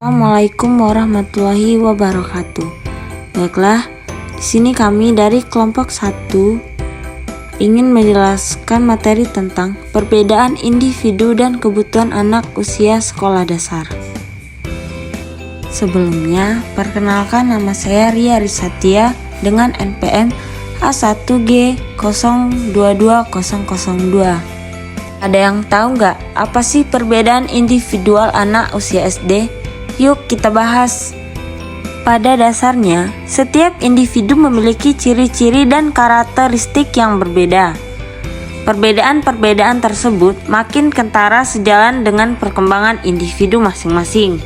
Assalamualaikum warahmatullahi wabarakatuh. Baiklah, di sini kami dari kelompok 1 ingin menjelaskan materi tentang perbedaan individu dan kebutuhan anak usia sekolah dasar. Sebelumnya, perkenalkan nama saya Ria Risatia dengan NPM A1G022002. Ada yang tahu nggak apa sih perbedaan individual anak usia SD? Yuk kita bahas. Pada dasarnya, setiap individu memiliki ciri-ciri dan karakteristik yang berbeda. Perbedaan-perbedaan tersebut makin kentara sejalan dengan perkembangan individu masing-masing.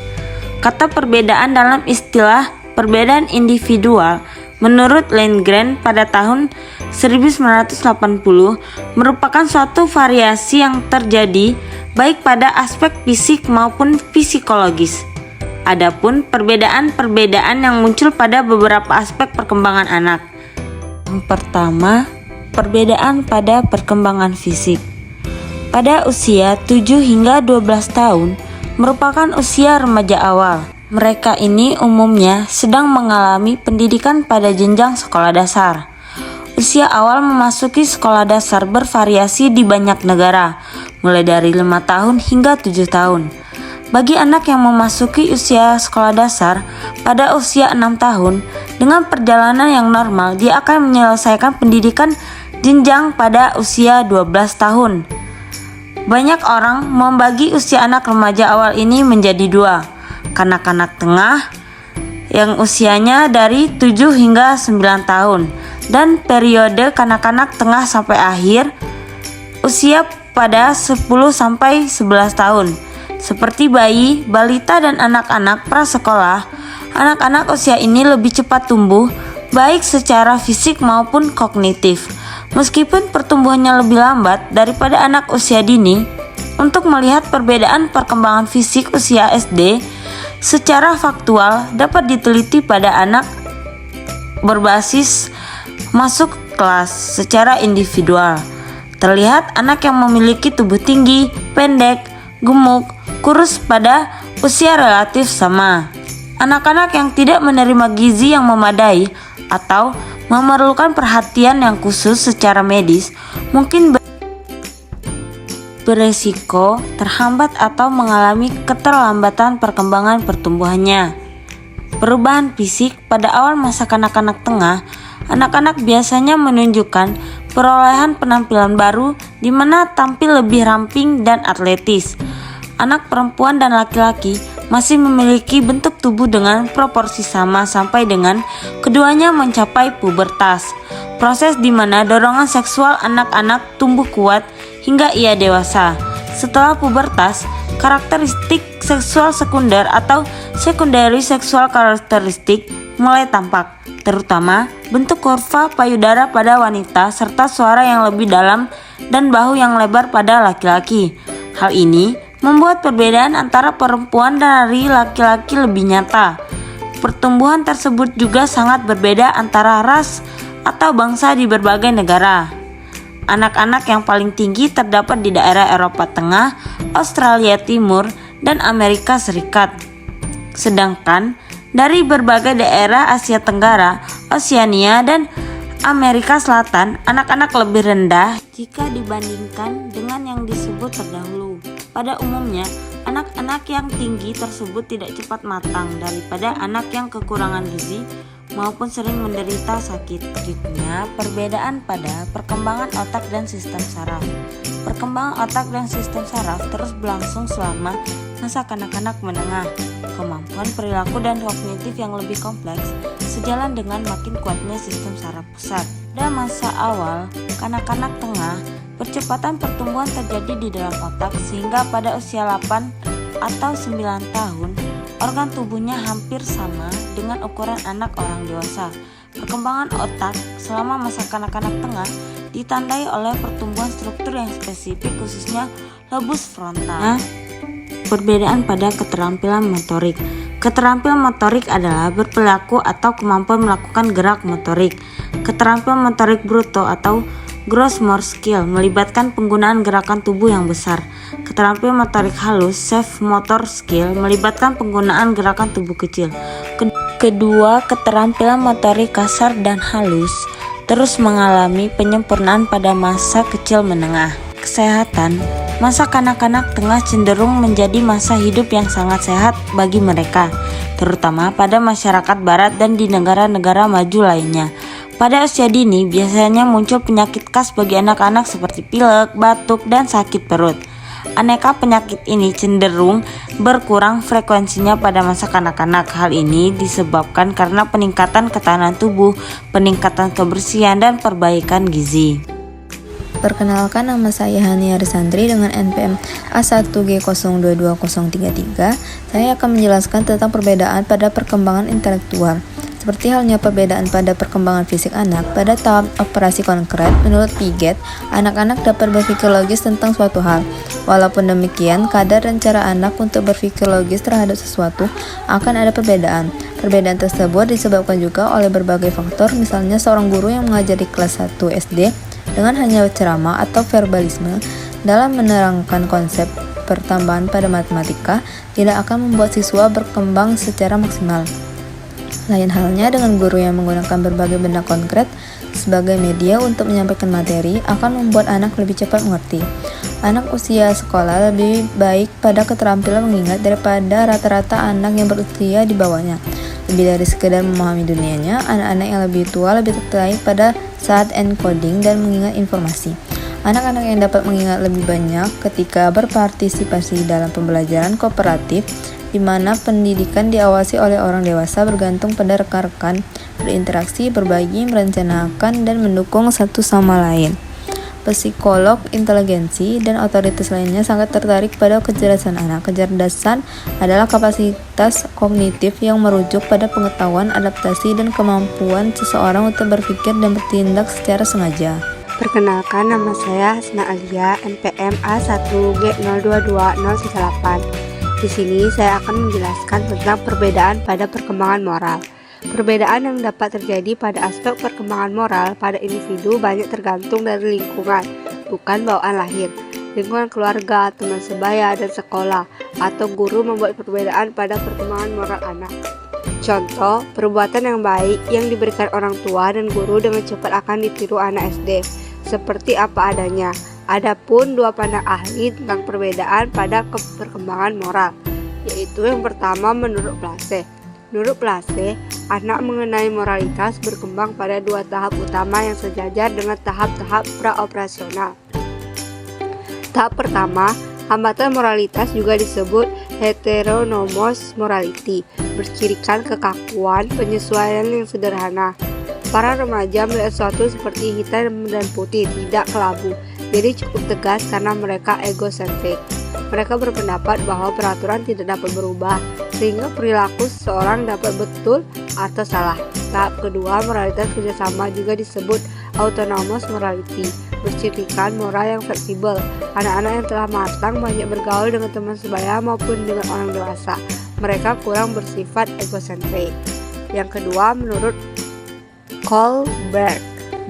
Kata perbedaan dalam istilah perbedaan individual menurut Landgren pada tahun 1980 merupakan suatu variasi yang terjadi baik pada aspek fisik maupun psikologis. Adapun perbedaan-perbedaan yang muncul pada beberapa aspek perkembangan anak. Yang pertama, perbedaan pada perkembangan fisik. Pada usia 7 hingga 12 tahun merupakan usia remaja awal. Mereka ini umumnya sedang mengalami pendidikan pada jenjang sekolah dasar. Usia awal memasuki sekolah dasar bervariasi di banyak negara, mulai dari 5 tahun hingga 7 tahun. Bagi anak yang memasuki usia sekolah dasar pada usia 6 tahun, dengan perjalanan yang normal, dia akan menyelesaikan pendidikan jenjang pada usia 12 tahun. Banyak orang membagi usia anak remaja awal ini menjadi dua, kanak-kanak tengah yang usianya dari 7 hingga 9 tahun, dan periode kanak-kanak tengah sampai akhir usia pada 10 sampai 11 tahun. Seperti bayi, balita, dan anak-anak prasekolah, anak-anak usia ini lebih cepat tumbuh, baik secara fisik maupun kognitif. Meskipun pertumbuhannya lebih lambat daripada anak usia dini, untuk melihat perbedaan perkembangan fisik usia SD secara faktual dapat diteliti pada anak berbasis masuk kelas secara individual. Terlihat anak yang memiliki tubuh tinggi, pendek, gemuk, kurus pada usia relatif sama. Anak-anak yang tidak menerima gizi yang memadai atau memerlukan perhatian yang khusus secara medis mungkin beresiko terhambat atau mengalami keterlambatan perkembangan pertumbuhannya. Perubahan fisik pada awal masa kanak-kanak tengah, anak-anak biasanya menunjukkan perolehan penampilan baru di mana tampil lebih ramping dan atletis. Anak perempuan dan laki-laki masih memiliki bentuk tubuh dengan proporsi sama sampai dengan keduanya mencapai pubertas, proses di mana dorongan seksual anak-anak tumbuh kuat hingga ia dewasa. Setelah pubertas, karakteristik seksual sekunder atau secondary sexual characteristic mulai tampak, terutama bentuk kurva payudara pada wanita serta suara yang lebih dalam dan bahu yang lebar pada laki-laki. Hal ini membuat perbedaan antara perempuan dari laki-laki lebih nyata. Pertumbuhan tersebut juga sangat berbeda antara ras atau bangsa di berbagai negara. Anak-anak yang paling tinggi terdapat di daerah Eropa Tengah, Australia Timur, dan Amerika Serikat. Sedangkan dari berbagai daerah Asia Tenggara, Oseania, dan Amerika Selatan, anak-anak lebih rendah jika dibandingkan dengan yang disebut terdahulu. Pada umumnya, anak-anak yang tinggi tersebut tidak cepat matang daripada anak yang kekurangan gizi maupun sering menderita sakit. Selanjutnya, perbedaan pada perkembangan otak dan sistem saraf. Perkembangan otak dan sistem saraf terus berlangsung selama masa kanak-kanak menengah. Kemampuan perilaku dan kognitif yang lebih kompleks sejalan dengan makin kuatnya sistem saraf pusat. Pada masa awal kanak-kanak tengah, percepatan pertumbuhan terjadi di dalam otak sehingga pada usia 8 atau 9 tahun organ tubuhnya hampir sama dengan ukuran anak orang dewasa. Perkembangan otak selama masa kanak-kanak tengah ditandai oleh pertumbuhan struktur yang spesifik khususnya lobus frontal. Perbedaan pada keterampilan motorik. Keterampilan motorik adalah berperilaku atau kemampuan melakukan gerak motorik. Keterampilan motorik bruto atau Gross motor skill melibatkan penggunaan gerakan tubuh yang besar. Keterampilan motorik halus soft motor skill melibatkan penggunaan gerakan tubuh kecil. Kedua, keterampilan motorik kasar dan halus terus mengalami penyempurnaan pada masa kecil menengah. Kesehatan, masa kanak-kanak tengah cenderung menjadi masa hidup yang sangat sehat bagi mereka, terutama pada masyarakat barat dan di negara-negara maju lainnya. Pada usia dini, biasanya muncul penyakit khas bagi anak-anak seperti pilek, batuk, dan sakit perut. Aneka penyakit ini cenderung berkurang frekuensinya pada masa kanak-kanak. Hal ini disebabkan karena peningkatan ketahanan tubuh, peningkatan kebersihan, dan perbaikan gizi. Perkenalkan, nama saya Hania Risandri dengan NPM A1G022033. Saya akan menjelaskan tentang perbedaan pada perkembangan intelektual. Seperti halnya perbedaan pada perkembangan fisik anak, pada tahap operasi konkret, menurut Piaget, anak-anak dapat berpikir logis tentang suatu hal. Walaupun demikian, kadar dan cara anak untuk berpikir logis terhadap sesuatu akan ada perbedaan. Perbedaan tersebut disebabkan juga oleh berbagai faktor, misalnya seorang guru yang mengajar di kelas 1 SD dengan hanya ceramah atau verbalisme dalam menerangkan konsep pertambahan pada matematika tidak akan membuat siswa berkembang secara maksimal. Lain halnya dengan guru yang menggunakan berbagai benda konkret sebagai media untuk menyampaikan materi akan membuat anak lebih cepat mengerti. Anak usia sekolah lebih baik pada keterampilan mengingat daripada rata-rata anak yang berusia di bawahnya. Lebih dari sekedar memahami dunianya, anak-anak yang lebih tua lebih tertarik pada saat encoding dan mengingat informasi. Anak-anak yang dapat mengingat lebih banyak ketika berpartisipasi dalam pembelajaran kooperatif di mana pendidikan diawasi oleh orang dewasa bergantung pada rekan-rekan, berinteraksi, berbagi, merencanakan, dan mendukung satu sama lain. Psikolog, inteligensi, dan otoritas lainnya sangat tertarik pada kecerdasan anak. Kecerdasan adalah kapasitas kognitif yang merujuk pada pengetahuan, adaptasi, dan kemampuan seseorang untuk berpikir dan bertindak secara sengaja. Perkenalkan, nama saya Hasna Alia, NPM A1G022098. Di sini saya akan menjelaskan tentang perbedaan pada perkembangan moral. Perbedaan yang dapat terjadi pada aspek perkembangan moral pada individu banyak tergantung dari lingkungan, bukan bawaan lahir. Lingkungan keluarga, teman sebaya, dan sekolah, atau guru membuat perbedaan pada perkembangan moral anak. Contoh, perbuatan yang baik yang diberikan orang tua dan guru dengan cepat akan ditiru anak SD, seperti apa adanya. Adapun dua pandang ahli tentang perbedaan pada perkembangan moral, yaitu yang pertama menurut Place. Menurut Place, anak mengenai moralitas berkembang pada dua tahap utama yang sejajar dengan tahap-tahap praoperasional. Tahap pertama, hambatan moralitas juga disebut heteronomous morality, bercirikan kekakuan, penyesuaian yang sederhana. Para remaja melihat sesuatu seperti hitam dan putih, tidak kelabu. Jadi cukup tegas karena mereka egosentrik. Mereka berpendapat bahwa peraturan tidak dapat berubah, sehingga perilaku seseorang dapat betul atau salah. Tahap kedua, moralitas kerjasama juga disebut autonomous morality, bercirikan moral yang fleksibel. Anak-anak yang telah matang banyak bergaul dengan teman sebaya maupun dengan orang dewasa. Mereka kurang bersifat egosentrik. Yang kedua, menurut Kohlberg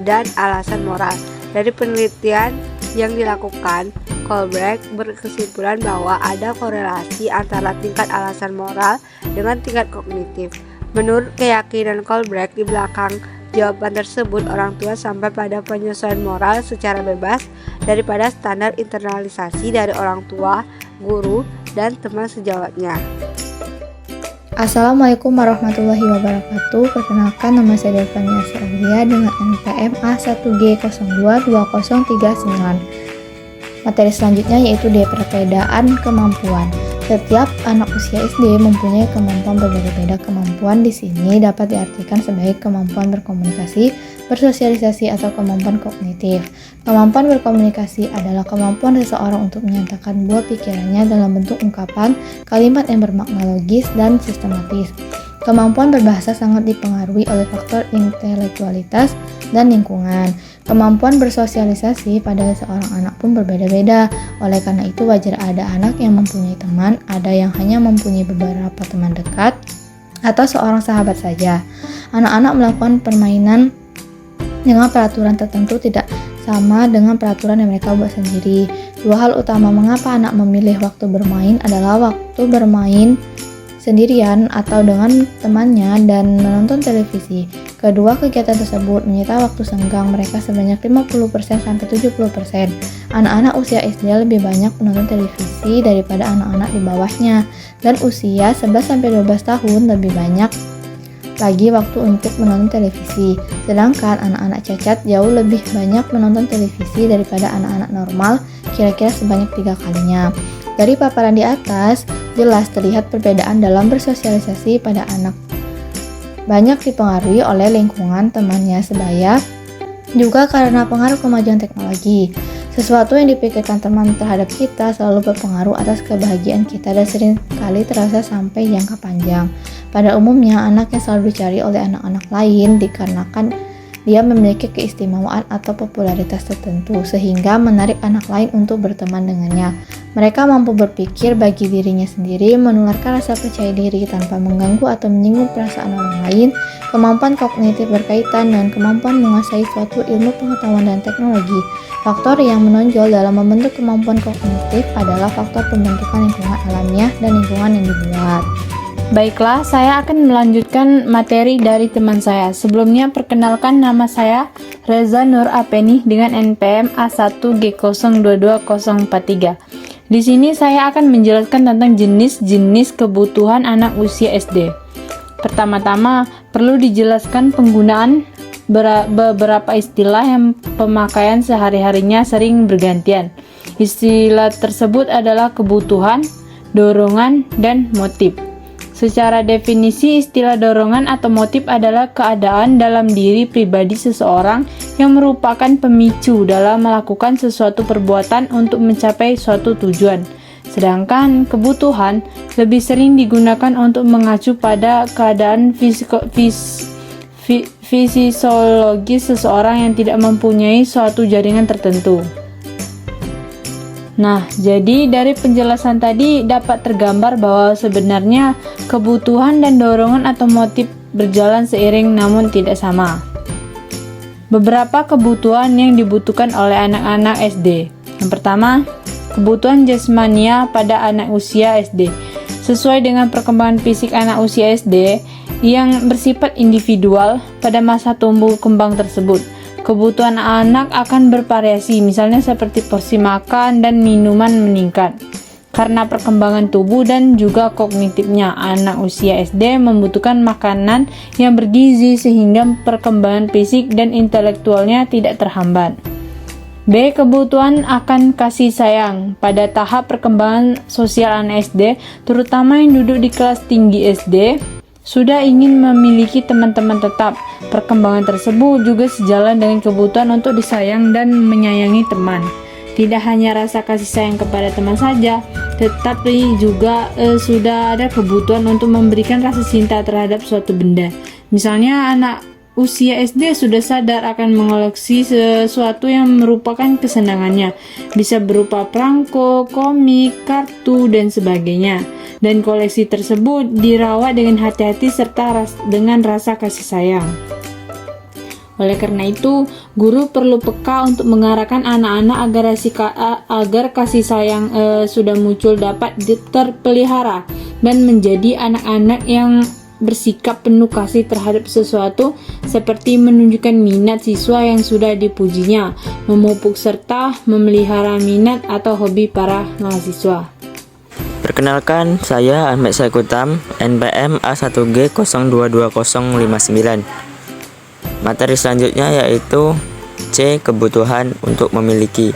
dan alasan moral. Dari penelitian yang dilakukan, Kohlberg berkesimpulan bahwa ada korelasi antara tingkat alasan moral dengan tingkat kognitif. Menurut keyakinan Kohlberg, di belakang jawaban tersebut orang tua sampai pada penyesuaian moral secara bebas daripada standar internalisasi dari orang tua, guru, dan teman sejawatnya. Assalamualaikum warahmatullahi wabarakatuh. Perkenalkan, nama saya Devania Syahria dengan NPM A1G022039. Materi selanjutnya yaitu perbedaan kemampuan. Setiap anak usia SD mempunyai kemampuan berbeda-beda. Kemampuan di sini dapat diartikan sebagai kemampuan berkomunikasi, bersosialisasi, atau kemampuan kognitif. Kemampuan berkomunikasi adalah kemampuan seseorang untuk menyatakan buah pikirannya dalam bentuk ungkapan, kalimat yang bermakna logis dan sistematis. Kemampuan berbahasa sangat dipengaruhi oleh faktor intelektualitas dan lingkungan. Kemampuan bersosialisasi pada seorang anak pun berbeda-beda. Oleh karena itu wajar ada anak yang mempunyai teman, ada yang hanya mempunyai beberapa teman dekat, atau seorang sahabat saja. Anak-anak melakukan permainan dengan peraturan tertentu tidak sama dengan peraturan yang mereka buat sendiri. Dua hal utama mengapa anak memilih waktu bermain adalah waktu bermain sendirian atau dengan temannya dan menonton televisi. Kedua kegiatan tersebut menyita waktu senggang mereka sebanyak 50% sampai 70%. Anak-anak usia SD lebih banyak menonton televisi daripada anak-anak di bawahnya, dan usia 11 sampai 12 tahun lebih banyak lagi waktu untuk menonton televisi. Sedangkan anak-anak cacat jauh lebih banyak menonton televisi daripada anak-anak normal, kira-kira sebanyak 3 kalinya. Dari paparan di atas, jelas terlihat perbedaan dalam bersosialisasi pada anak. Banyak dipengaruhi oleh lingkungan temannya sebaya, juga karena pengaruh kemajuan teknologi. Sesuatu yang dipikirkan teman terhadap kita selalu berpengaruh atas kebahagiaan kita dan seringkali terasa sampai jangka panjang. Pada umumnya, anak yang selalu dicari oleh anak-anak lain dikarenakan dia memiliki keistimewaan atau popularitas tertentu, sehingga menarik anak lain untuk berteman dengannya. Mereka mampu berpikir bagi dirinya sendiri, menularkan rasa percaya diri tanpa mengganggu atau menyinggung perasaan orang lain, kemampuan kognitif berkaitan dengan kemampuan menguasai suatu ilmu pengetahuan dan teknologi. Faktor yang menonjol dalam membentuk kemampuan kognitif adalah faktor pembentukan lingkungan alamiah dan lingkungan yang dibuat. Baiklah, saya akan melanjutkan materi dari teman saya. Sebelumnya, perkenalkan nama saya Reza Nur Apeni dengan NPM A1G022043. Di sini saya akan menjelaskan tentang jenis-jenis kebutuhan anak usia SD. Pertama-tama, perlu dijelaskan penggunaan beberapa istilah yang pemakaian sehari-harinya sering bergantian. Istilah tersebut adalah kebutuhan, dorongan, dan motif. Secara definisi, istilah dorongan atau motif adalah keadaan dalam diri pribadi seseorang yang merupakan pemicu dalam melakukan sesuatu perbuatan untuk mencapai suatu tujuan. Sedangkan kebutuhan lebih sering digunakan untuk mengacu pada keadaan fisiologis seseorang yang tidak mempunyai suatu jaringan tertentu. Nah, jadi dari penjelasan tadi dapat tergambar bahwa sebenarnya kebutuhan dan dorongan atau motif berjalan seiring namun tidak sama. Beberapa kebutuhan yang dibutuhkan oleh anak-anak SD. Yang pertama, kebutuhan jasmania pada anak usia SD. Sesuai dengan perkembangan fisik anak usia SD yang bersifat individual pada masa tumbuh kembang tersebut. Kebutuhan anak akan bervariasi, misalnya seperti porsi makan dan minuman meningkat. Karena perkembangan tubuh dan juga kognitifnya, anak usia SD membutuhkan makanan yang bergizi sehingga perkembangan fisik dan intelektualnya tidak terhambat. B. Kebutuhan akan kasih sayang. Pada tahap perkembangan sosial anak SD, terutama yang duduk di kelas tinggi SD, sudah ingin memiliki teman-teman tetap. Perkembangan tersebut juga sejalan dengan kebutuhan untuk disayang dan menyayangi teman. Tidak hanya rasa kasih sayang kepada teman saja, tetapi juga sudah ada kebutuhan untuk memberikan rasa cinta terhadap suatu benda. Misalnya anak usia SD sudah sadar akan mengoleksi sesuatu yang merupakan kesenangannya. Bisa berupa perangko, komik, kartu, dan sebagainya. Dan koleksi tersebut dirawat dengan hati-hati serta dengan rasa kasih sayang. Oleh karena itu, guru perlu peka untuk mengarahkan anak-anak agar kasih sayang sudah muncul dapat terpelihara dan menjadi anak-anak yang bersikap penuh kasih terhadap sesuatu, seperti menunjukkan minat siswa yang sudah dipujinya, memupuk serta memelihara minat atau hobi para mahasiswa. Perkenalkan, saya Ahmed Saikutam, NPM A1G022059. Materi selanjutnya yaitu C. Kebutuhan untuk memiliki.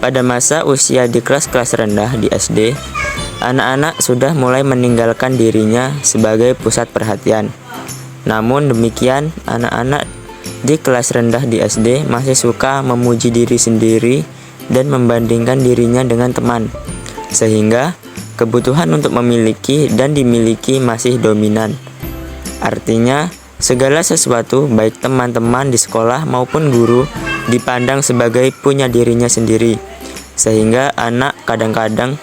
Pada masa usia di kelas-kelas rendah di SD, anak-anak sudah mulai meninggalkan dirinya sebagai pusat perhatian. Namun demikian, anak-anak di kelas rendah di SD masih suka memuji diri sendiri dan membandingkan dirinya dengan teman, sehingga kebutuhan untuk memiliki dan dimiliki masih dominan. Artinya, segala sesuatu, baik teman-teman di sekolah maupun guru, dipandang sebagai punya dirinya sendiri, sehingga anak kadang-kadang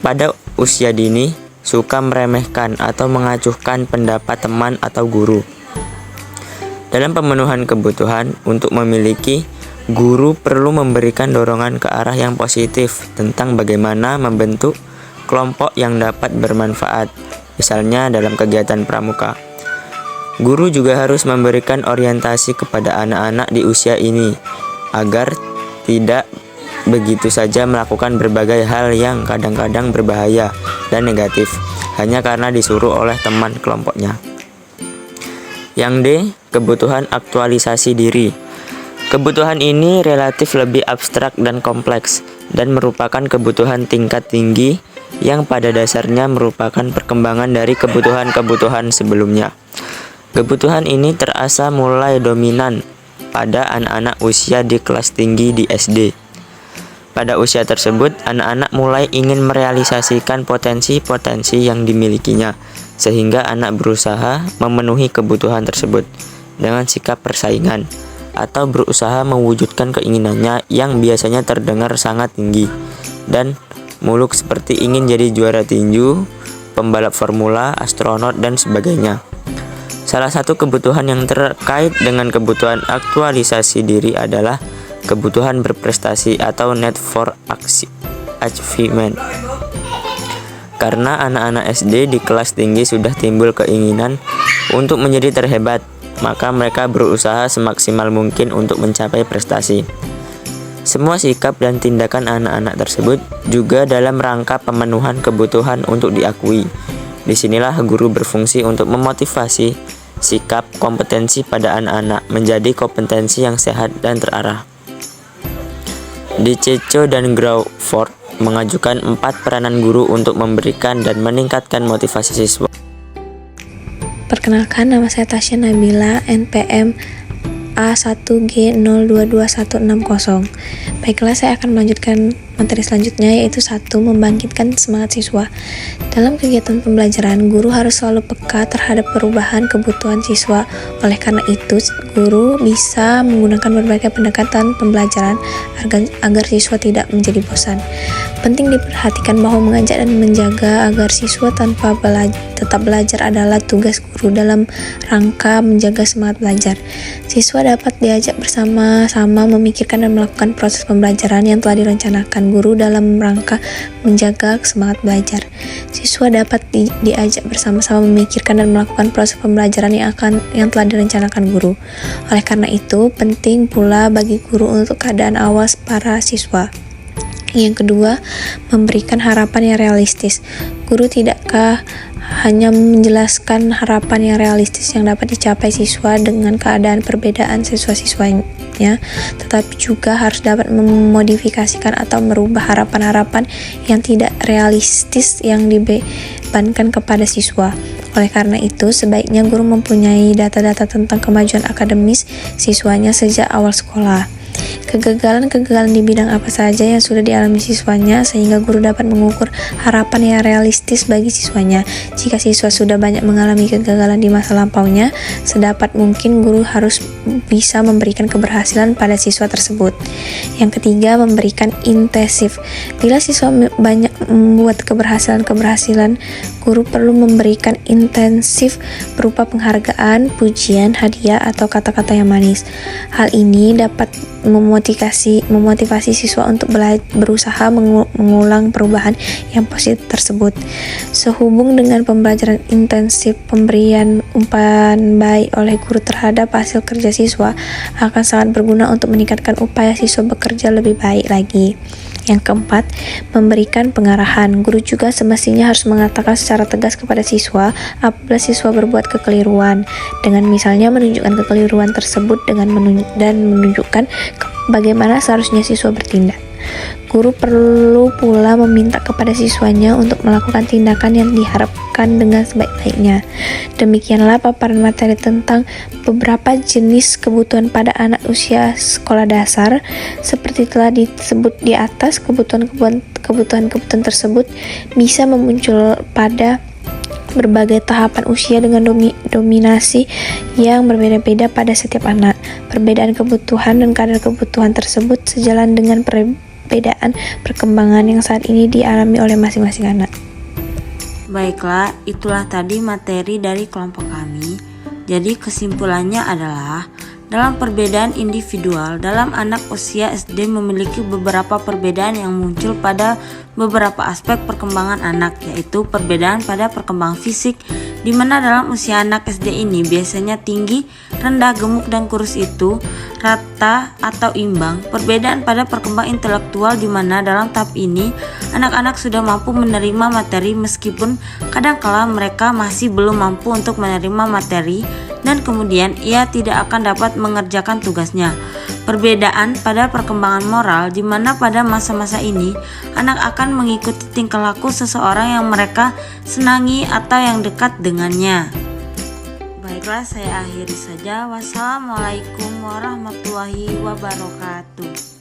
pada usia dini suka meremehkan atau mengacuhkan pendapat teman atau guru. Dalam pemenuhan kebutuhan untuk memiliki, guru perlu memberikan dorongan ke arah yang positif tentang bagaimana membentuk kelompok yang dapat bermanfaat, misalnya dalam kegiatan pramuka. Guru juga harus memberikan orientasi kepada anak-anak di usia ini agar tidak begitu saja melakukan berbagai hal yang kadang-kadang berbahaya dan negatif hanya karena disuruh oleh teman kelompoknya. Yang D, kebutuhan aktualisasi diri. Kebutuhan ini relatif lebih abstrak dan kompleks dan merupakan kebutuhan tingkat tinggi yang pada dasarnya merupakan perkembangan dari kebutuhan-kebutuhan sebelumnya. Kebutuhan ini terasa mulai dominan pada anak-anak usia di kelas tinggi di SD. Pada usia tersebut, anak-anak mulai ingin merealisasikan potensi-potensi yang dimilikinya, sehingga anak berusaha memenuhi kebutuhan tersebut dengan sikap persaingan, atau berusaha mewujudkan keinginannya yang biasanya terdengar sangat tinggi dan muluk seperti ingin jadi juara tinju, pembalap formula, astronot, dan sebagainya. Salah satu kebutuhan yang terkait dengan kebutuhan aktualisasi diri adalah kebutuhan berprestasi atau need for achievement. Karena anak-anak SD di kelas tinggi sudah timbul keinginan untuk menjadi terhebat, maka mereka berusaha semaksimal mungkin untuk mencapai prestasi. Semua sikap dan tindakan anak-anak tersebut juga dalam rangka pemenuhan kebutuhan untuk diakui. Disinilah guru berfungsi untuk memotivasi sikap kompetensi pada anak-anak menjadi kompetensi yang sehat dan terarah. DiCecco dan Crawford mengajukan 4 peranan guru untuk memberikan dan meningkatkan motivasi siswa. Perkenalkan, nama saya Tasya Nabila, NPM A1G022160. Baiklah, saya akan melanjutkan materi selanjutnya, yaitu 1. Membangkitkan semangat siswa. Dalam kegiatan pembelajaran, guru harus selalu peka terhadap perubahan kebutuhan siswa. Oleh karena itu, guru bisa menggunakan berbagai pendekatan pembelajaran agar siswa tidak menjadi bosan. Penting diperhatikan bahwa mengajak dan menjaga agar siswa tetap belajar adalah tugas guru dalam rangka menjaga semangat belajar. Siswa dapat diajak bersama-sama memikirkan dan melakukan proses pembelajaran yang telah direncanakan guru dalam rangka menjaga semangat belajar. Siswa dapat diajak bersama-sama memikirkan dan melakukan proses pembelajaran yang telah direncanakan guru. Oleh karena itu, penting pula bagi guru untuk keadaan awas para siswa. Yang kedua, memberikan harapan yang realistis. Guru tidakkah hanya menjelaskan harapan yang realistis yang dapat dicapai siswa dengan keadaan perbedaan siswa-siswanya, tetapi juga harus dapat memodifikasikan atau merubah harapan-harapan yang tidak realistis yang dibebankan kepada siswa. Oleh karena itu, sebaiknya guru mempunyai data-data tentang kemajuan akademis siswanya sejak awal sekolah. Kegagalan-kegagalan di bidang apa saja yang sudah dialami siswanya, sehingga guru dapat mengukur harapan yang realistis bagi siswanya. Jika siswa sudah banyak mengalami kegagalan di masa lampaunya, sedapat mungkin guru harus bisa memberikan keberhasilan pada siswa tersebut. Yang ketiga, memberikan intensif. Bila siswa banyak membuat keberhasilan, guru perlu memberikan intensif berupa penghargaan, pujian, hadiah, atau kata-kata yang manis. Hal ini dapat memotivasi siswa untuk berusaha mengulang perubahan yang positif tersebut. Sehubung dengan pembelajaran intensif, pemberian umpan baik oleh guru terhadap hasil kerja siswa akan sangat berguna untuk meningkatkan upaya siswa bekerja lebih baik lagi. Yang keempat, memberikan pengarahan. Guru juga semestinya harus mengatakan secara tegas kepada siswa apabila siswa berbuat kekeliruan, dengan misalnya menunjukkan kekeliruan tersebut dan menunjukkan bagaimana seharusnya siswa bertindak. Guru perlu pula meminta kepada siswanya untuk melakukan tindakan yang diharapkan dengan sebaik-baiknya. Demikianlah paparan materi tentang beberapa jenis kebutuhan pada anak usia sekolah dasar. Seperti telah disebut di atas, kebutuhan tersebut bisa memuncul pada berbagai tahapan usia dengan dominasi yang berbeda-beda pada setiap anak. Perbedaan kebutuhan dan kadar kebutuhan tersebut sejalan dengan perbedaan perkembangan yang saat ini dialami oleh masing-masing anak. Baiklah, itulah tadi materi dari kelompok kami. Jadi kesimpulannya adalah dalam perbedaan individual, dalam anak usia SD memiliki beberapa perbedaan yang muncul pada beberapa aspek perkembangan anak, yaitu perbedaan pada perkembangan fisik, di mana dalam usia anak SD ini biasanya tinggi, rendah, gemuk, dan kurus itu rata atau imbang. Perbedaan pada perkembangan intelektual, di mana dalam tahap ini anak-anak sudah mampu menerima materi meskipun kadangkala mereka masih belum mampu untuk menerima materi dan kemudian ia tidak akan dapat mengerjakan tugasnya. Perbedaan pada perkembangan moral, di mana pada masa-masa ini anak akan mengikuti tingkah laku seseorang yang mereka senangi atau yang dekat dengannya. Baiklah, saya akhiri saja. Wassalamualaikum warahmatullahi wabarakatuh.